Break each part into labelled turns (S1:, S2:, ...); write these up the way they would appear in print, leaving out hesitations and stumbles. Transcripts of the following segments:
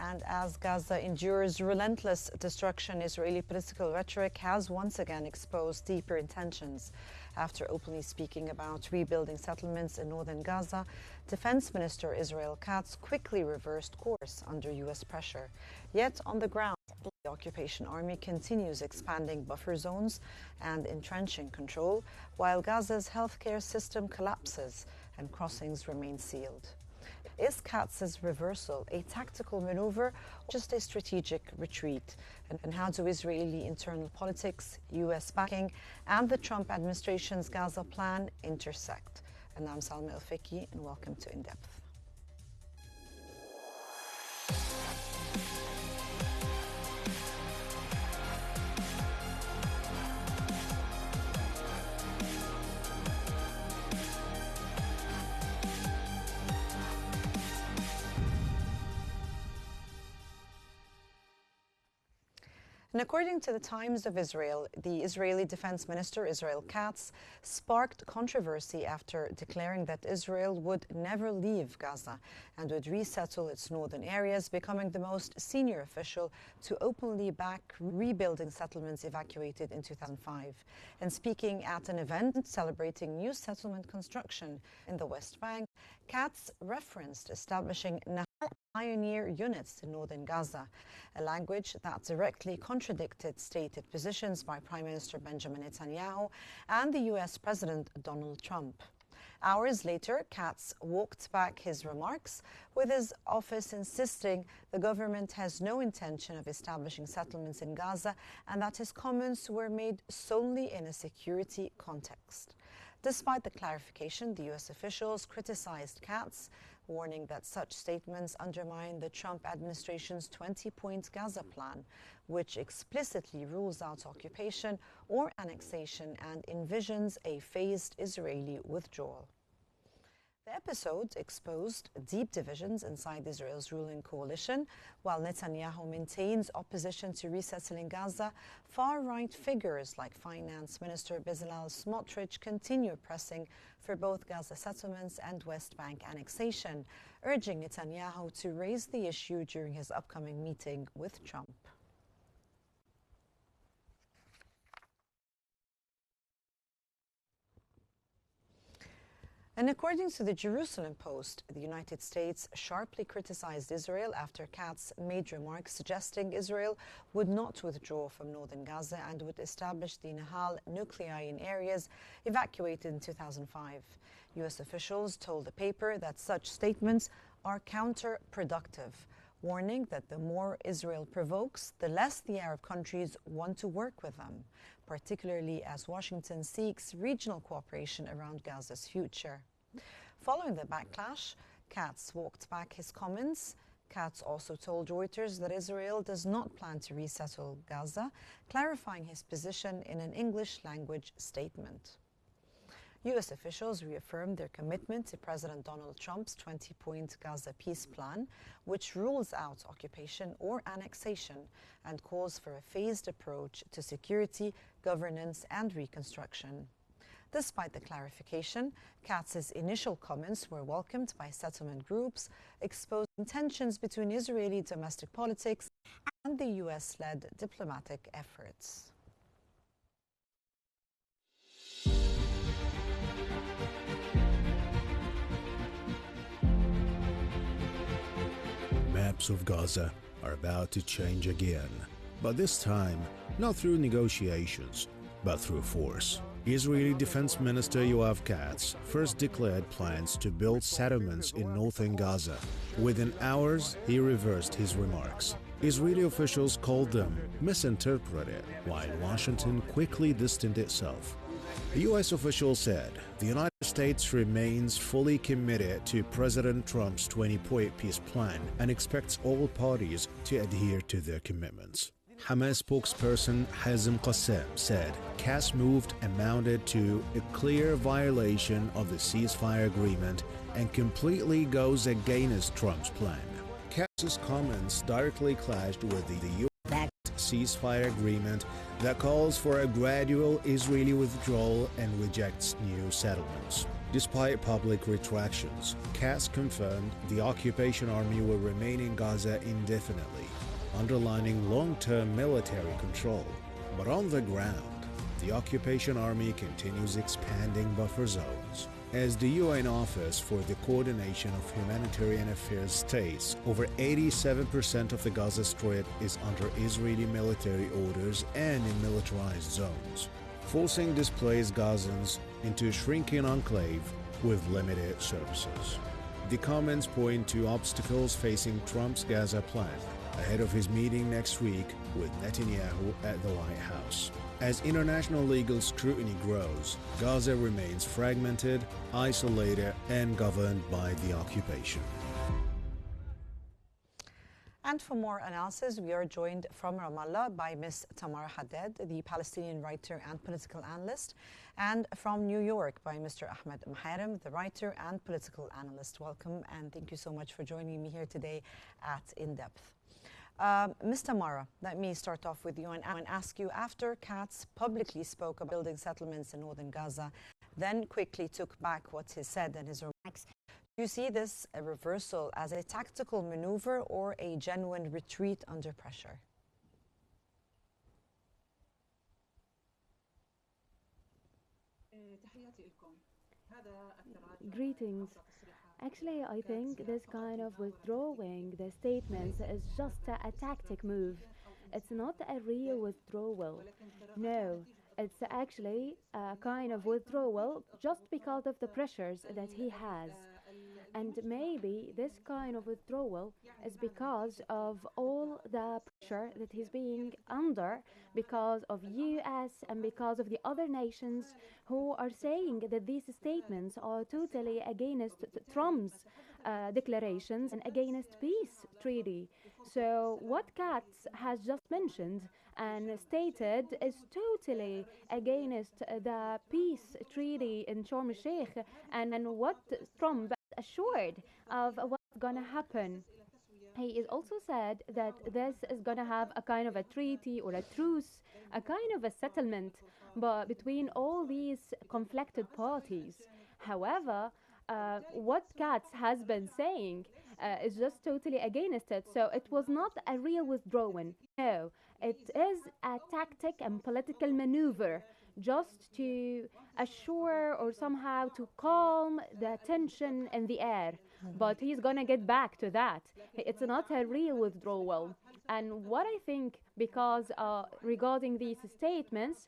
S1: And as Gaza endures relentless destruction, Israeli political rhetoric has once again exposed deeper intentions. After openly speaking about rebuilding settlements in northern Gaza, Defense Minister Israel Katz quickly reversed course under U.S. pressure. Yet on the ground, the occupation army continues expanding buffer zones and entrenching control, while Gaza's healthcare system collapses and crossings remain sealed. Is Katz's reversal a tactical maneuver or just a strategic retreat? And how do Israeli internal politics, U.S. backing, and the Trump administration's Gaza plan intersect? And I'm Salma El-Fiki, and welcome to In Depth. And according to the Times of Israel, the Israeli Defense Minister, Israel Katz, sparked controversy after declaring that Israel would never leave Gaza and would resettle its northern areas, becoming the most senior official to openly back rebuilding settlements evacuated in 2005. And speaking at an event celebrating new settlement construction in the West Bank, Katz referenced establishing pioneer units in northern Gaza, a language that directly contradicted stated positions by Prime Minister Benjamin Netanyahu and the U.S. President Donald Trump. Hours later, Katz walked back his remarks, with his office insisting the government has no intention of establishing settlements in Gaza and that his comments were made solely in a security context. Despite the clarification, the U.S. officials criticized Katz, warning that such statements undermine the Trump administration's 20-point Gaza plan, which explicitly rules out occupation or annexation and envisions a phased Israeli withdrawal. The episode exposed deep divisions inside Israel's ruling coalition. While Netanyahu maintains opposition to resettling Gaza, far-right figures like Finance Minister Bezalel Smotrich continue pressing for both Gaza settlements and West Bank annexation, urging Netanyahu to raise the issue during his upcoming meeting with Trump. And according to the Jerusalem Post, the United States sharply criticized Israel after Katz made remarks suggesting Israel would not withdraw from northern Gaza and would establish the Nahal nuclei in areas evacuated in 2005. U.S. officials told the paper that such statements are counterproductive, warning that the more Israel provokes, the less the Arab countries want to work with them, particularly as Washington seeks regional cooperation around Gaza's future. Following the backlash, Katz walked back his comments. Katz also told Reuters that Israel does not plan to resettle Gaza, clarifying his position in an English-language statement. U.S. officials reaffirmed their commitment to President Donald Trump's 20-point Gaza peace plan, which rules out occupation or annexation and calls for a phased approach to security, governance, and reconstruction. Despite the clarification, Katz's initial comments were welcomed by settlement groups, exposing tensions between Israeli domestic politics and the U.S.-led diplomatic efforts.
S2: Maps of Gaza are about to change again, but this time not through negotiations, but through force. Israeli Defense Minister Yoav Katz first declared plans to build settlements in northern Gaza. Within hours, he reversed his remarks. Israeli officials called them misinterpreted, while Washington quickly distanced itself. The U.S. official said the United States remains fully committed to President Trump's 20-point peace plan and expects all parties to adhere to their commitments. Hamas spokesperson Hazem Qassem said Katz moved amounted to a clear violation of the ceasefire agreement and completely goes against Trump's plan. Katz's comments directly clashed with the U.S. ceasefire agreement that calls for a gradual Israeli withdrawal and rejects new settlements. Despite public retractions, Katz confirmed the occupation army will remain in Gaza indefinitely, underlining long-term military control. But on the ground, the occupation army continues expanding buffer zones. As the UN Office for the Coordination of Humanitarian Affairs states, over 87% of the Gaza Strip is under Israeli military orders and in militarized zones, forcing displaced Gazans into a shrinking enclave with limited services. The comments point to obstacles facing Trump's Gaza plan ahead of his meeting next week with Netanyahu at the White House. As international legal scrutiny grows, Gaza remains fragmented, isolated, and governed by the occupation.
S1: And for more analysis, we are joined from Ramallah by Ms. Tamara Haddad, the Palestinian writer and political analyst, and from New York by Mr. Ahmed Maharem, the writer and political analyst. Welcome, and thank you so much for joining me here today at In Depth. Ms. Tamara, let me start off with you and ask you, after Katz publicly spoke about building settlements in northern Gaza, then quickly took back what he said in his remarks, do you see this a reversal as a tactical maneuver or a genuine retreat under pressure?
S3: Greetings. Actually, I think this kind of withdrawing the statements is just a tactic move. It's not a real withdrawal. No, it's actually a kind of withdrawal just because of the pressures that he has. And maybe this kind of withdrawal is because of all the pressure that he's being under because of US and because of the other nations who are saying that these statements are totally against Trump's declarations and against peace treaty. So what Katz has just mentioned and stated is totally against the peace treaty in Sharm el-Sheikh and what Trump assured of what's gonna happen. He is also said that this is gonna have a kind of a treaty or a truce, a kind of a settlement but between all these conflicted parties. However, what Katz has been saying is just totally against it. So it was not a real withdrawing. No, it is a tactic and political maneuver just to assure or somehow to calm the tension in the air. But he's gonna get back to that. It's not a real withdrawal. And what I think, because regarding these statements,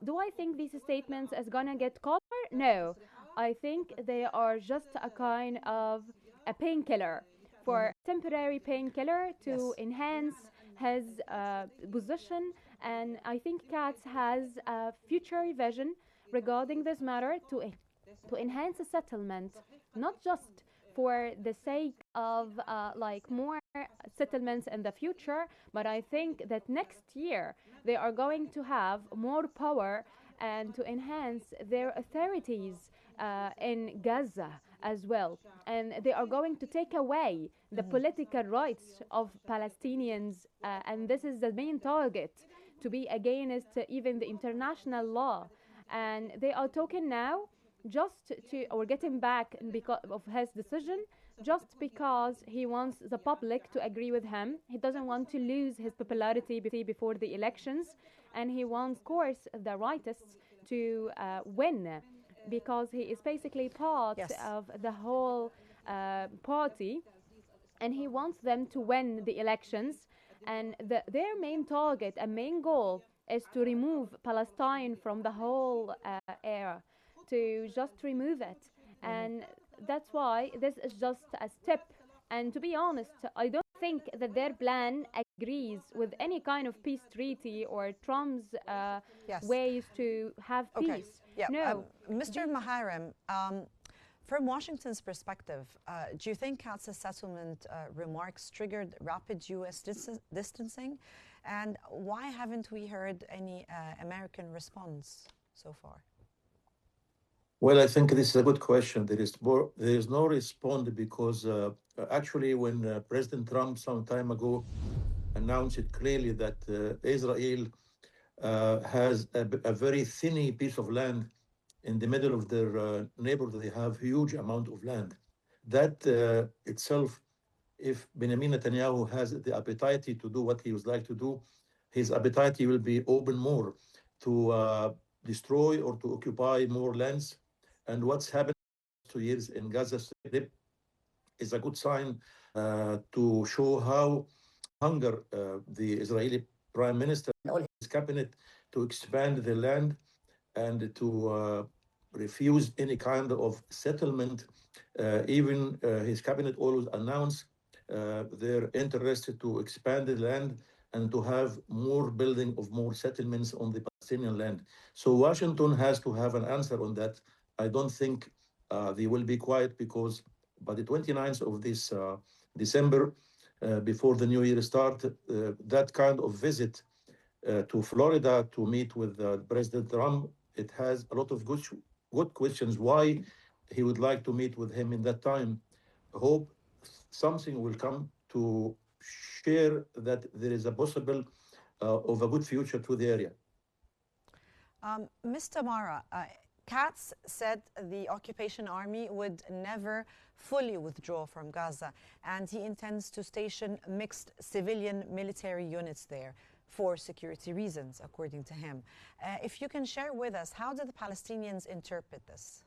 S3: do I think these statements is gonna get calmer? No. I think they are just a kind of a painkiller, for temporary painkiller to enhance his position. And I think Katz has a future vision regarding this matter to enhance a settlement, not just for the sake of like more settlements in the future, but I think that next year they are going to have more power and to enhance their authorities in Gaza as well. And they are going to take away the political rights of Palestinians, and this is the main target, to be against even the international law. And they are talking now just to, or getting back because of his decision, just because he wants the public to agree with him. He doesn't want to lose his popularity before the elections, and he wants, of course, the rightists to win, because he is basically part of the whole party, and he wants them to win the elections. And their main target and main goal is to remove Palestine from the whole era, to just remove it. And that's why this is just a step. And to be honest, I don't think that their plan agrees with any kind of peace treaty or Trump's ways to have peace. No.
S1: Mr. Maharem, from Washington's perspective, do you think Katz's settlement remarks triggered rapid U.S. distancing? And why haven't we heard any American response so far?
S4: Well, I think this is a good question. There is no response because actually when President Trump some time ago announced it clearly that Israel has a very thin piece of land in the middle of their neighborhood, they have huge amount of land. That itself, if Benjamin Netanyahu has the appetite to do what he would like to do, his appetite will be open more to destroy or to occupy more lands. And what's happened 2 years in Gaza Strip is a good sign to show how hunger the Israeli prime minister and all his cabinet to expand the land and to refuse any kind of settlement. Even his cabinet always announced their interest to expand the land and to have more building of more settlements on the Palestinian land. So Washington has to have an answer on that. I don't think they will be quiet, because by the 29th of this December, before the new year start, that kind of visit to Florida to meet with President Trump, it has a lot of good questions why he would like to meet with him in that time. Hope something will come to share that there is a possible of a good future to the area.
S1: Ms. Tamara, Katz said the occupation army would never fully withdraw from Gaza, and he intends to station mixed civilian military units there for security reasons, according to him. If you can share with us, how do the Palestinians interpret this?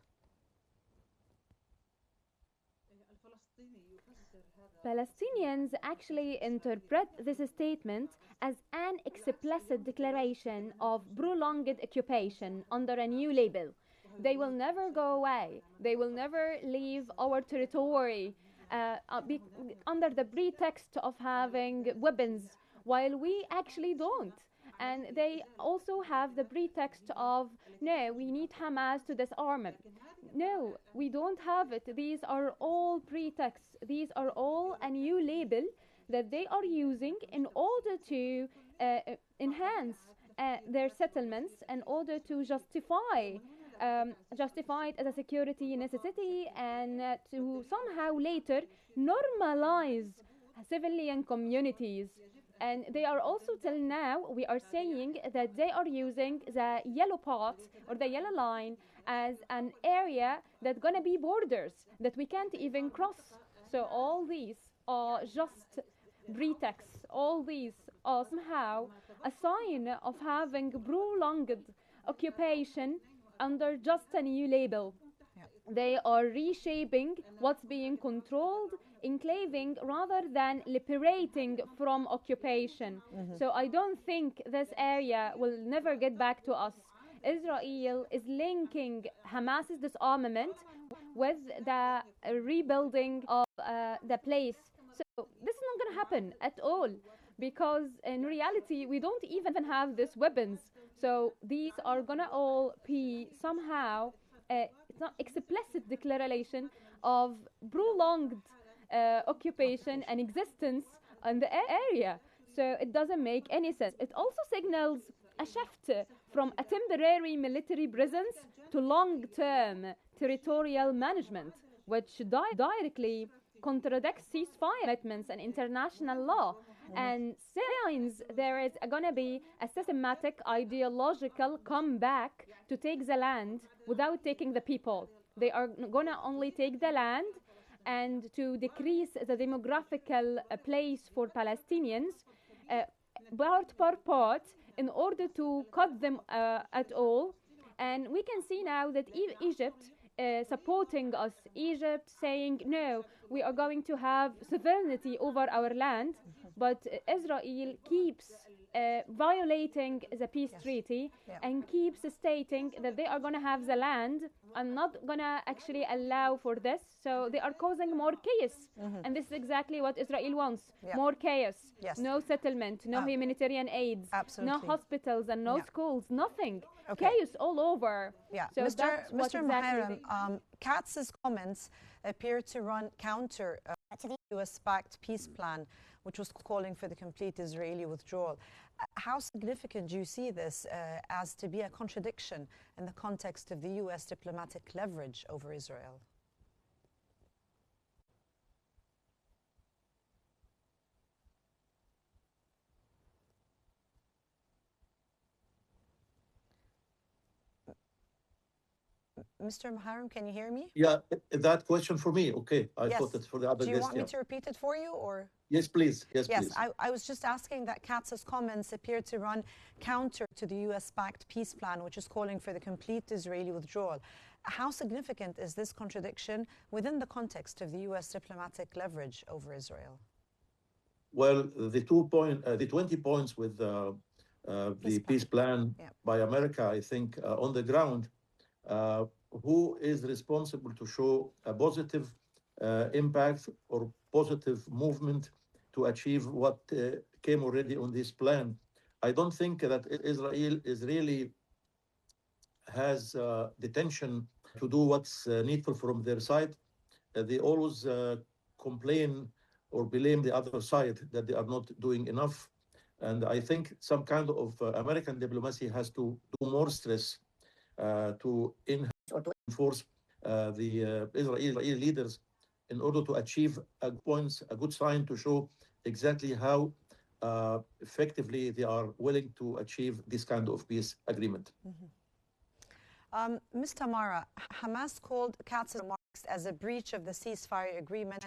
S3: Palestinians actually interpret this statement as an explicit declaration of prolonged occupation under a new label. They will never go away. They will never leave our territory under the pretext of having weapons, while we actually don't. And they also have the pretext of, no, we need Hamas to disarm them. No, we don't have it. These are all pretexts. These are all a new label that they are using in order to enhance their settlements, in order to justify it as a security necessity, and to somehow later normalize civilian communities. And they are also, till now, we are saying that they are using the yellow part or the yellow line as an area that's going to be borders that we can't even cross. So all these are just pretexts. All these are somehow a sign of having prolonged occupation under just a new label. They are reshaping what's being controlled, enclaving rather than liberating from occupation. So I don't think this area will never get back to us. Israel is linking Hamas's disarmament with the rebuilding of the place. So this is not going to happen at all, because in reality we don't even have these weapons. So these are going to all be somehow it's not explicit declaration of prolonged occupation and existence in the area. So it doesn't make any sense. It also signals a shift from a temporary military presence to long-term territorial management, which directly contradicts ceasefire commitments and international law, and signs there is going to be a systematic ideological comeback to take the land without taking the people. They are going to only take the land, and to decrease the demographical place for Palestinians part per part, in order to cut them at all. And we can see now that Egypt supporting us, Egypt saying, no, we are going to have sovereignty over our land, but Israel keeps violating the peace treaty and keeps stating that they are going to have the land and not going to actually allow for this. So they are causing more chaos. And this is exactly what Israel wants. More chaos. No settlement, no humanitarian aids, no hospitals and no schools, nothing. Chaos all over. So
S1: Mr. Muharrem, Katz's comments appear to run counter to the US-backed peace plan, which was calling for the complete Israeli withdrawal. How significant do you see this as to be a contradiction in the context of the US diplomatic leverage over Israel? Mr. Muharrem, can you hear me?
S4: Yeah, that question for me. Okay, I
S1: Yes.
S4: thought it's for the other
S1: Do you
S4: guest.
S1: want me
S4: Yeah.
S1: to repeat it for you, or?
S4: Yes, please. Yes,
S1: Yes,
S4: please.
S1: I was just asking that Katz's comments appear to run counter to the US-backed peace plan, which is calling for the complete Israeli withdrawal. How significant is this contradiction within the context of the US diplomatic leverage over Israel?
S4: Well, the 20 points with the peace plan by America, I think, on the ground, who is responsible to show a positive impact or positive movement to achieve what came already on this plan? I don't think that Israel is really has the tension to do what's needful from their side. They always complain or blame the other side that they are not doing enough. And I think some kind of American diplomacy has to do more stress to enforce the Israeli leaders in order to achieve a good sign to show exactly how effectively they are willing to achieve this kind of peace agreement.
S1: Ms. Tamara, Hamas called Katz's remarks as a breach of the ceasefire agreement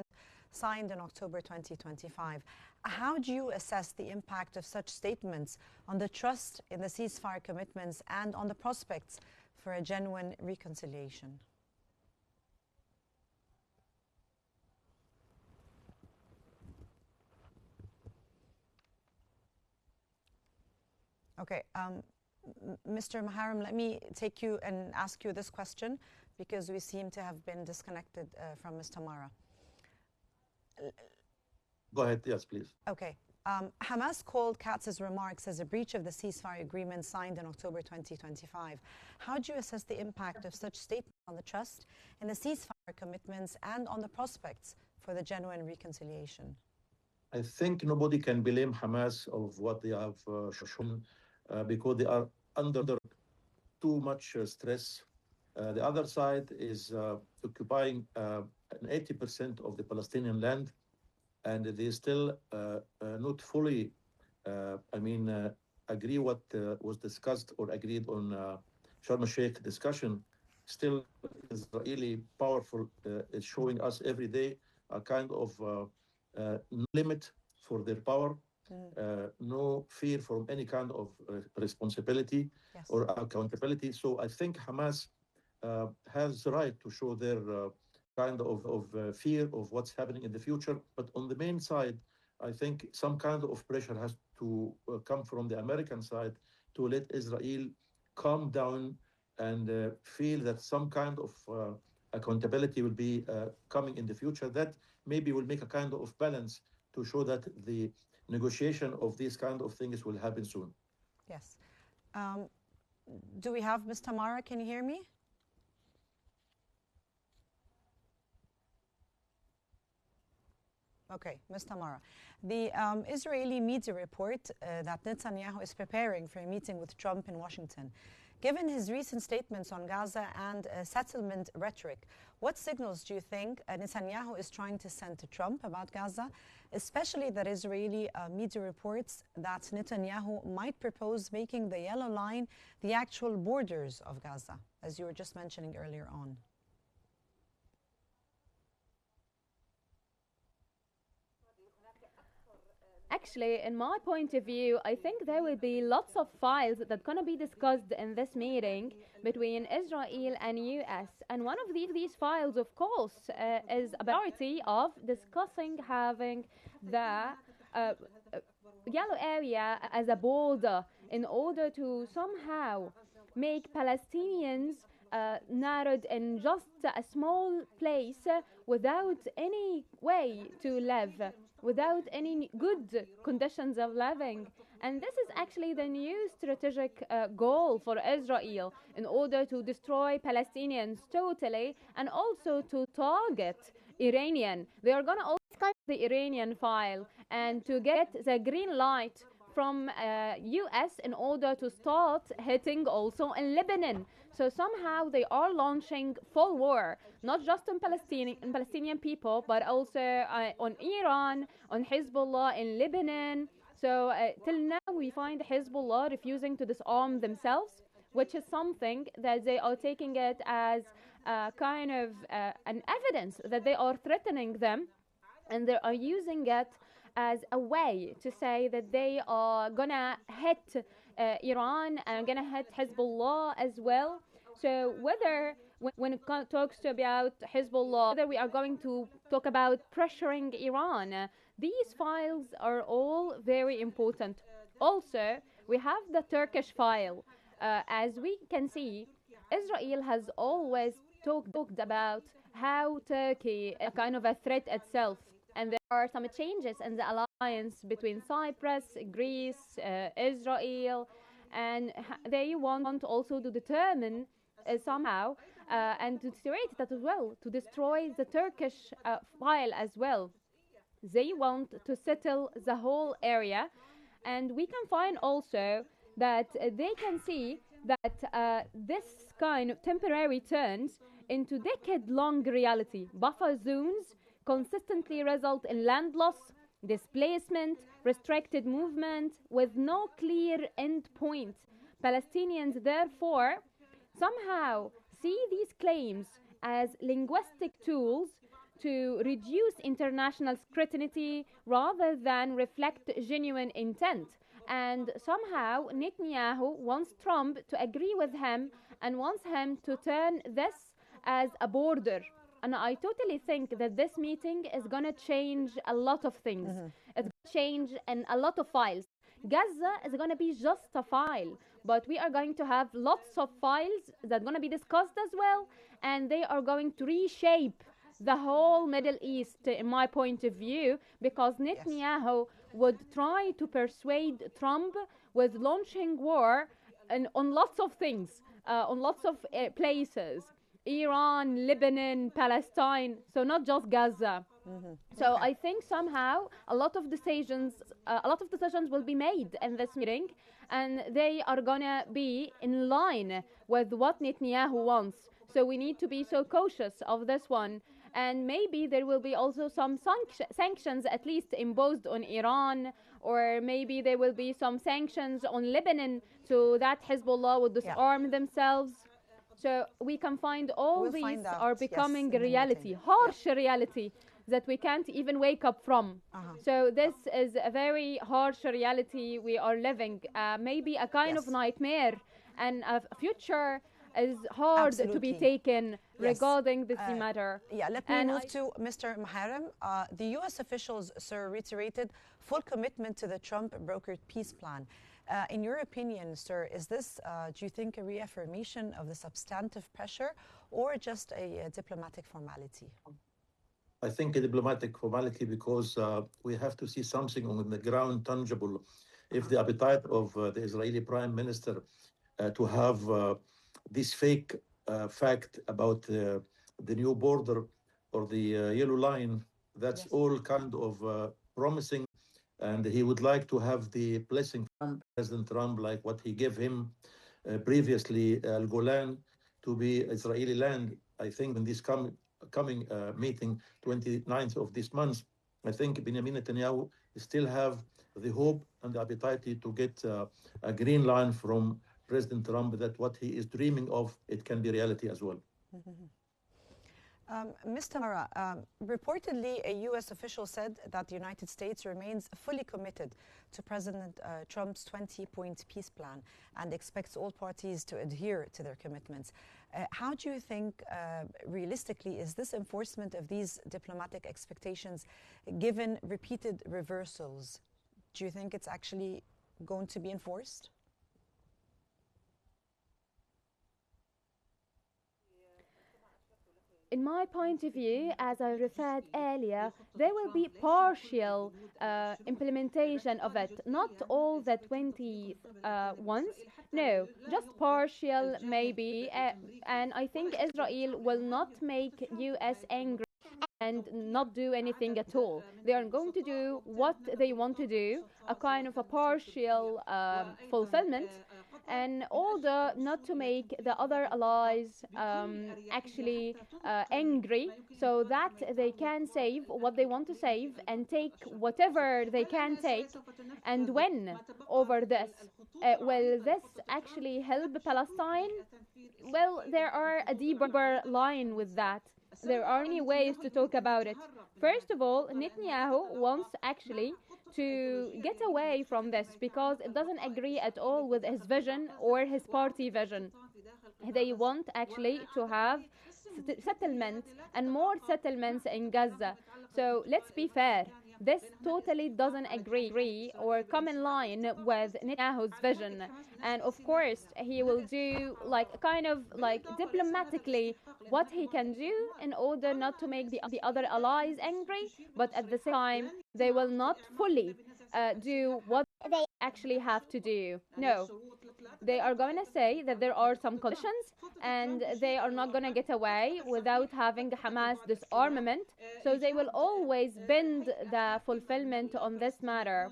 S1: signed in October 2025. How do you assess the impact of such statements on the trust in the ceasefire commitments and on the prospects for a genuine reconciliation? Okay. Mr. Muharrem, let me take you and ask you this question because we seem to have been disconnected from Ms. Tamara.
S4: Go ahead. Yes, please.
S1: Okay. Hamas called Katz's remarks as a breach of the ceasefire agreement signed in October 2025. How do you assess the impact of such statements on the trust in the ceasefire commitments and on the prospects for the genuine reconciliation?
S4: I think nobody can blame Hamas of what they have shown because they are under too much stress. The other side is occupying 80% of the Palestinian land, and they still not fully, agree what was discussed or agreed on Sharm el-Sheikh discussion. Still, Israeli powerful is showing us every day a kind of limit for their power, no fear from any kind of responsibility or accountability. So I think Hamas has the right to show their kind of fear of what's happening in the future. But on the main side, I think some kind of pressure has to come from the American side to let Israel calm down and feel that some kind of accountability will be coming in the future. That maybe will make a kind of balance to show that the negotiation of these kind of things will happen soon.
S1: Yes. Do we have Ms. Tamara? Can you hear me? Okay, Ms. Tamara. The Israeli media report that Netanyahu is preparing for a meeting with Trump in Washington. Given his recent statements on Gaza and settlement rhetoric, what signals do you think Netanyahu is trying to send to Trump about Gaza, especially that Israeli media reports that Netanyahu might propose making the yellow line the actual borders of Gaza, as you were just mentioning earlier on?
S3: Actually, in my point of view, I think there will be lots of files that are going to be discussed in this meeting between Israel and US. And one of these files, of course, is a priority of discussing having the yellow area as a border in order to somehow make Palestinians narrowed in just a small place without any way to live, without any good conditions of living. And this is actually the new strategic goal for Israel in order to destroy Palestinians totally and also to target Iranian. They are going to also the Iranian file and to get the green light from US in order to start hitting also in Lebanon. So somehow they are launching full war, not just on Palestinian people, but also on Iran, on Hezbollah in Lebanon. So till now we find Hezbollah refusing to disarm themselves. which is something that they are taking it as kind of an evidence that they are threatening them, and they are using it as a way to say that they are gonna hit Iran and gonna hit Hezbollah as well. So whether when it talks to about Hezbollah, whether we are going to talk about pressuring Iran, these files are all very important. Also, we have the Turkish file. As we can see, Israel has always talked about how Turkey is kind of a threat itself, and there are some changes in the alliance between Cyprus, Greece, Israel, and they want also to determine somehow and to deteriorate that as well, to destroy the Turkish file as well. They want to settle the whole area, and we can find also that they can see that this kind of temporary turns into decade-long reality. Buffer zones consistently result in land loss, displacement, restricted movement with no clear end point. Palestinians, therefore, somehow see these claims as linguistic tools to reduce international scrutiny rather than reflect genuine intent. And somehow Netanyahu wants Trump to agree with him and wants him to turn this as a border. And I totally think that this meeting is going to change a lot of things. It's going to change in a lot of files. Gaza is going to be just a file, but we are going to have lots of files that are going to be discussed as well, and they are going to reshape the whole Middle East, in my point of view, because Netanyahu would try to persuade Trump with launching war on lots of things, on lots of places. Iran, Lebanon, Palestine, so not just Gaza. So I think somehow a lot of decisions will be made in this meeting, and they are gonna be in line with what Netanyahu wants. So we need to be so cautious of this one, and maybe there will be also some sanctions at least imposed on Iran, or maybe there will be some sanctions on Lebanon so that Hezbollah would disarm themselves. So we can find these are becoming reality, harsh reality that we can't even wake up from. So this is a very harsh reality we are living, maybe a kind of nightmare, and a future is hard to be taken regarding this matter.
S1: Let me move to Mr. Muharrem. The U.S. officials, sir, reiterated full commitment to the Trump-brokered peace plan. In your opinion, sir, is this, do you think, a reaffirmation of the substantive pressure or just a diplomatic formality?
S4: I think a diplomatic formality, because we have to see something on the ground tangible. If the appetite of the Israeli Prime Minister to have this fake fact about the new border or the yellow line, that's all kind of promising. And he would like to have the blessing from President Trump, like what he gave him previously, Al Golan, to be Israeli land. I think in this coming meeting, 29th of this month, I think Benjamin Netanyahu still have the hope and the appetite to get a green line from President Trump, that what he is dreaming of, it can be reality as well.
S1: Mr. Mara, reportedly, a U.S. official said that the United States remains fully committed to President Trump's 20-point peace plan and expects all parties to adhere to their commitments. How do you think, realistically, is this enforcement of these diplomatic expectations, given repeated reversals? Do you think it's actually going to be enforced?
S3: In my point of view, as I referred earlier, there will be partial implementation of it, not all the 20 ones, no, just partial maybe, and I think Israel will not make US angry and not do anything at all. They are going to do what they want to do, a kind of a partial fulfillment, in order not to make the other allies actually angry, so that they can save what they want to save and take whatever they can take and win over this. Will this actually help Palestine? Well, there are a deeper line with that. There are many ways to talk about it. First of all, Netanyahu wants actually to get away from this because it doesn't agree at all with his vision or his party vision. They want actually to have settlements and more settlements in Gaza. So let's be fair. This totally doesn't agree or come in line with Netanyahu's vision. And of course, he will do like kind of like diplomatically what he can do in order not to make the other allies angry, but at the same time, they will not fully do what they actually have to do. No, they are going to say that there are some conditions and they are not going to get away without having Hamas disarmament. So they will always bend the fulfillment on this matter.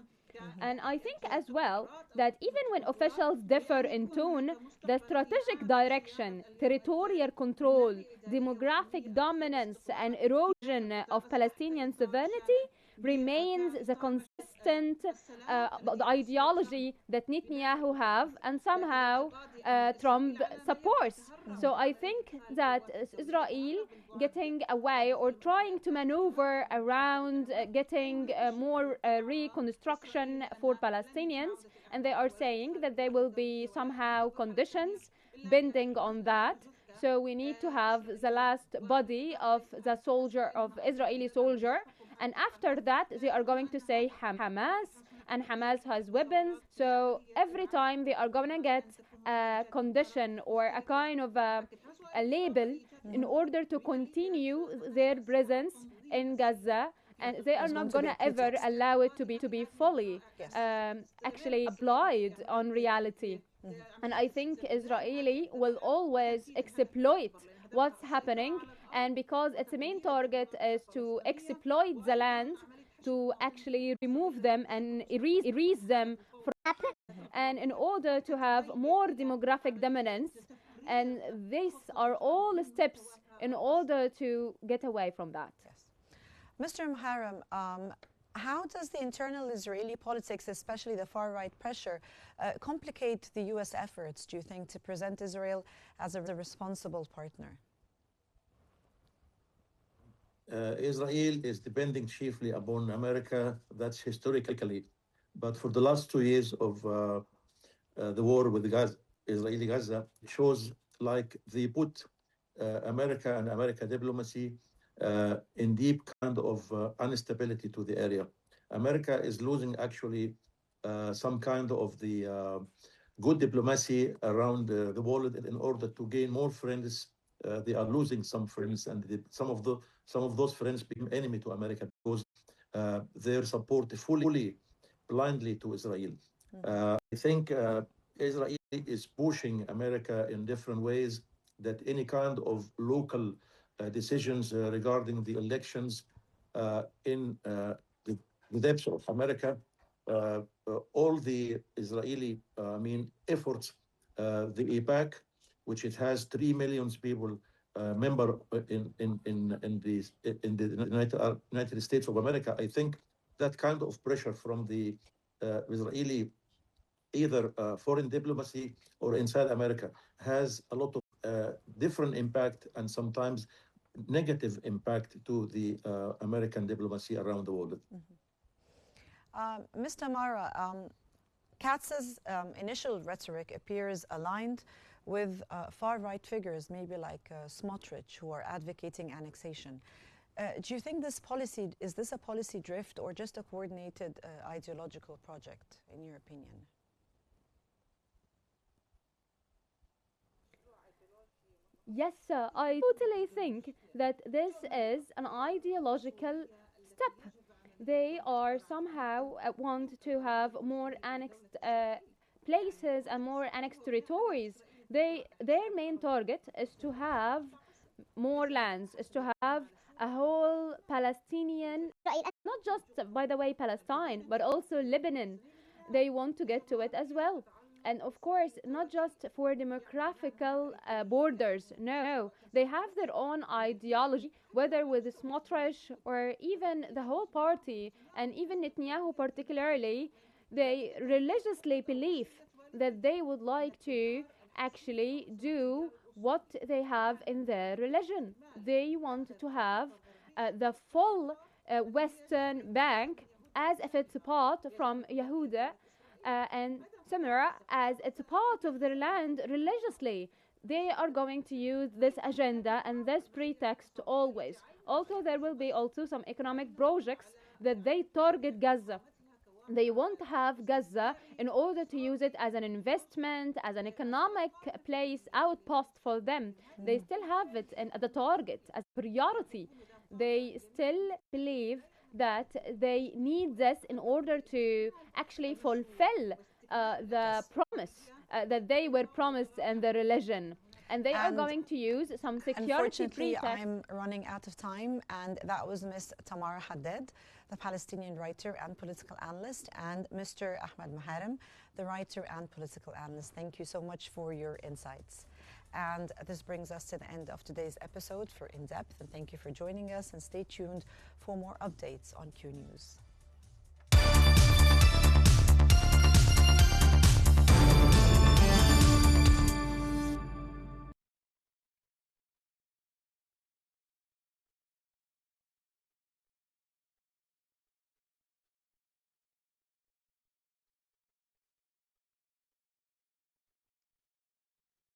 S3: And I think as well that even when officials differ in tone, the strategic direction, territorial control, demographic dominance, and erosion of Palestinian sovereignty remains the consistent the ideology that Netanyahu have and somehow Trump supports. So I think that Israel getting away or trying to maneuver around getting more reconstruction for Palestinians, and they are saying that there will be somehow conditions bending on that. So we need to have the last body of the soldier, of Israeli soldier, and after that they are going to say Hamas, and Hamas has weapons. So every time they are going to get a condition or a kind of a label in order to continue their presence in Gaza, and they are not going to ever allow it to be fully actually applied on reality. And I think Israeli will always exploit what's happening, and because its main target is to exploit the land, to actually remove them and erase them from, and in order to have more demographic dominance, and these are all steps in order to get away from that.
S1: Yes. Mr. Muharrem, how does the internal Israeli politics, especially the far-right pressure, complicate the U.S. efforts, do you think, to present Israel as a responsible partner?
S4: Israel is depending chiefly upon America, that's historically. But for the last 2 years of the war with Gaza, Israeli Gaza, it shows like they put America and America diplomacy in deep kind of instability to the area. America is losing actually some kind of the good diplomacy around the world in order to gain more friends. They are losing some friends, and some of those friends become enemy to America because their support fully blindly to Israel. I think Israel is pushing America in different ways, that any kind of local decisions regarding the elections in the depths of America, all the Israeli efforts, the AIPAC, which it has 3 million people member in the United States of America. I think that kind of pressure from the Israeli either foreign diplomacy or inside America has a lot of different impact and sometimes negative impact to the American diplomacy around the world.
S1: Mr. Amara, Katz's initial rhetoric appears aligned with far-right figures, maybe like Smotrich, who are advocating annexation. Do you think is this a policy drift or just a coordinated ideological project, in your opinion?
S3: Yes, sir, I totally think that this is an ideological step. They are somehow want to have more annexed places and more annexed territories. Their main target is to have more lands, is to have a whole Palestinian, not just by the way Palestine, but also Lebanon. They want to get to it as well. And of course, not just for demographical borders, no, they have their own ideology, whether with Smotrich or even the whole party, and even Netanyahu particularly, they religiously believe that they would like to actually do what they have in their religion. They want to have the full Western Bank as if it's a part from Yehuda and Samara as it's a part of their land religiously. They are going to use this agenda and this pretext always. Also, there will be also some economic projects that they target Gaza. They want to have Gaza in order to use it as an investment, as an economic place, outpost for them. They still have it as a target, as priority. They still believe that they need this in order to actually fulfill the promise that they were promised in the religion. And they are going to use some security
S1: unfortunately,
S3: pretext.
S1: I'm running out of time, and that was Ms. Tamara Haddad, the Palestinian writer and political analyst, and Mr. Ahmed Maharem, the writer and political analyst. Thank you so much for your insights. And this brings us to the end of today's episode for In Depth, and thank you for joining us, and stay tuned for more updates on Q News.